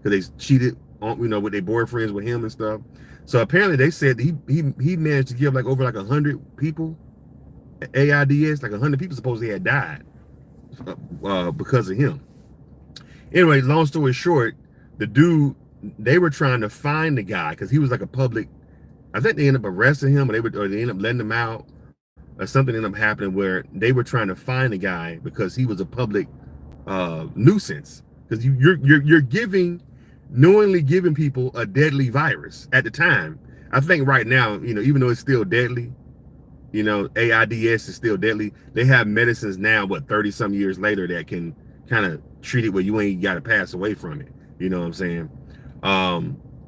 because they cheated on, with their boyfriends with him and stuff. So apparently they said he managed to give like over like 100 people AIDS, like 100 people supposedly had died because of him. Anyway, long story short, the dude, they were trying to find the guy because he was like a public. I think they ended up arresting him, or they ended up letting him out, or something ended up happening where they were trying to find the guy because he was a public nuisance. Because you're giving, knowingly giving people a deadly virus at the time. I think right now, even though it's still deadly, AIDS is still deadly. They have medicines now, 30 some years later, that can kind of treat it where you ain't got to pass away from it. You know what I'm saying?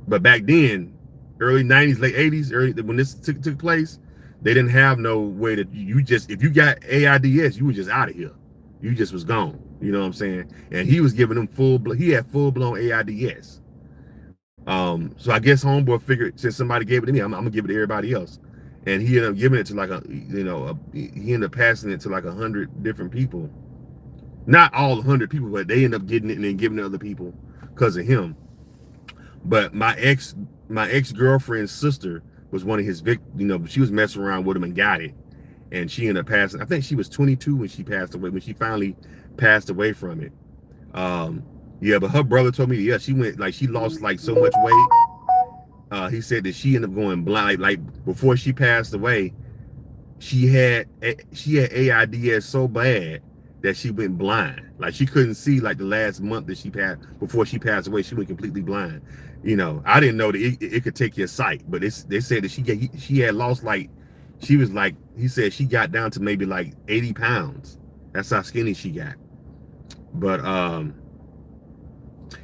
But back then, early 90s, late 80s, when this took place, they didn't have no way that if you got AIDS, you were just out of here. You just was gone. You know what I'm saying? And he was giving them he had full blown AIDS. So I guess homeboy figured, since somebody gave it to me, I'm gonna give it to everybody else. And he ended up giving it to like he ended up passing it to like 100 different people. Not all 100 people, but they end up getting it and then giving it to other people because of him. But my ex-girlfriend's sister was one of his victims. She was messing around with him and got it. And she ended up passing. I think she was 22 when she passed away, when she finally passed away from it. Yeah, but her brother told me, yeah, she lost like so much weight. He said that she ended up going blind. Like before she passed away, she had AIDS so bad that she went blind. Like she couldn't see like the last month that she passed, before she passed away, she went completely blind. I didn't know that it could take your sight, but they said that she had lost he said she got down to maybe like 80 pounds. That's how skinny she got. But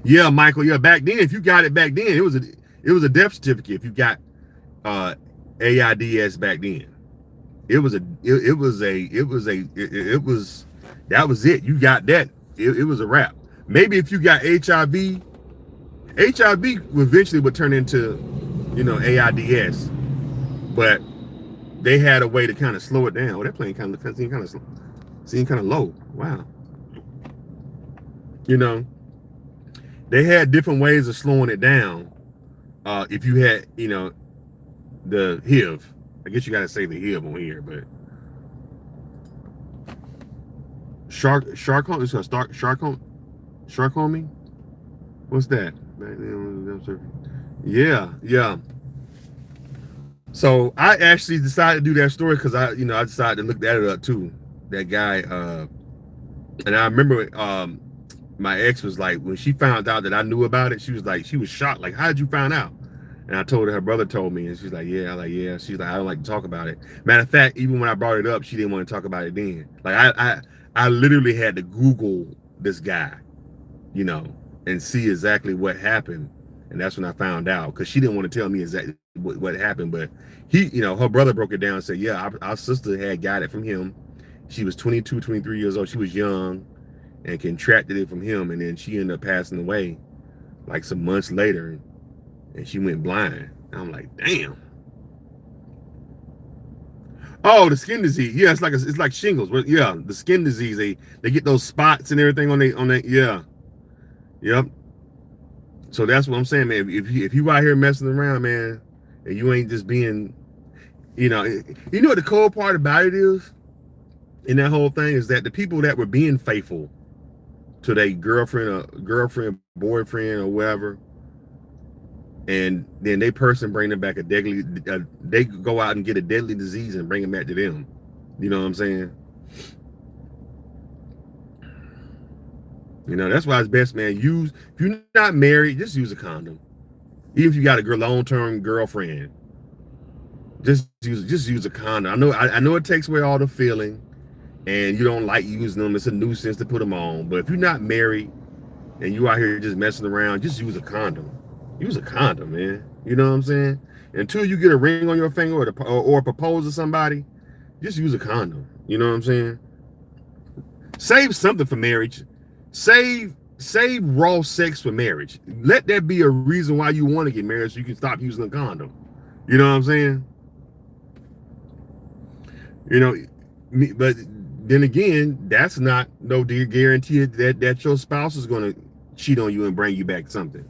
yeah, Michael, yeah, back then, if you got it back then, it was a death certificate if you got AIDS back then. That was it. You got that. It was a wrap. Maybe if you got HIV eventually would turn into, AIDS. But they had a way to kind of slow it down. Oh, that plane seemed kind of low. Wow. They had different ways of slowing it down. If you had, the HIV. I guess you got to say the HIV on here, but shark homie. What's that? Yeah. So I actually decided to do that story because I decided to look that up too. That guy, and I remember my ex was like, when she found out that I knew about it, she was shocked. Like, how did you find out? And I told her brother told me, and she's like, yeah. I'm like, yeah. She's like, I don't like to talk about it. Matter of fact, even when I brought it up, she didn't want to talk about it then. Like I literally had to Google this guy, and see exactly what happened. And that's when I found out, because she didn't want to tell me exactly what happened. But her brother broke it down and said, yeah, our sister had got it from him. She was 22, 23 years old. She was young and contracted it from him. And then she ended up passing away like some months later. And she went blind. I'm like, damn. Oh, the skin disease. Yeah, it's like shingles. Yeah, the skin disease. They get those spots and everything on they. Yeah. Yep. So that's what I'm saying, man. If you out here messing around, man, and you ain't just being, what the cold part about it is, in that whole thing, is that the people that were being faithful to their girlfriend, boyfriend, or whatever, and then they person bring them back they go out and get a deadly disease and bring it back to them. You know what I'm saying? That's why it's best, man. If you're not married, just use a condom. Even if you got a long-term girlfriend, just use a condom. I know it takes away all the feeling, and you don't like using them. It's a nuisance to put them on. But if you're not married and you out here just messing around, just use a condom. Use a condom, man. You know what I'm saying? Until you get a ring on your finger or propose to somebody, just use a condom. You know what I'm saying? Save something for marriage. Save raw sex for marriage. Let that be a reason why you want to get married, so you can stop using a condom. You know what I'm saying? But then again, that's not no guarantee that your spouse is going to cheat on you and bring you back something.